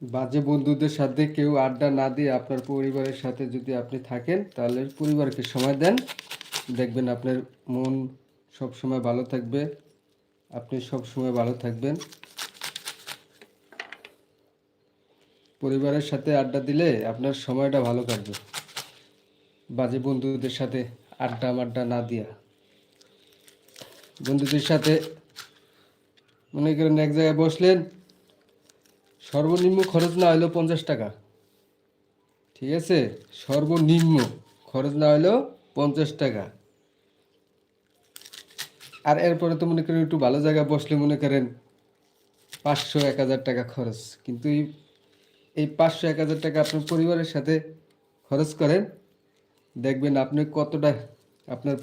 বাজে বন্ধুদের সাথে কেউ আড্ডা না দিয়ে আপনার পরিবারের সাথে যদি আপনি থাকেন, তাহলে পরিবারকে সময় দেন, দেখবেন আপনার মন সব সময় ভালো থাকবে, আপনি সব সময় ভালো থাকবেন। পরিবারের সাথে আড্ডা দিলে আপনার সময়টা ভালো কাটবে, বাজে বন্ধুদের সাথে আড্ডা মাড্ডা না দিয়া। বন্ধুদের সাথে মনে করেন এক জায়গায় বসলেন, সর্বনিম্ন খরচ না হলেও 50 টাকা, ঠিক আছে? সর্বনিম্ন খরচ না হলেও 50 টাকা। আর এরপরে তো মনে করেন একটু ভালো জায়গায় বসলে মনে করেন 500-1000 টাকা খরচ। কিন্তু এই 500-1000 টাকা আপনার পরিবারের সাথে খরচ করেন, দেখবেন আপনি কতটা আপনার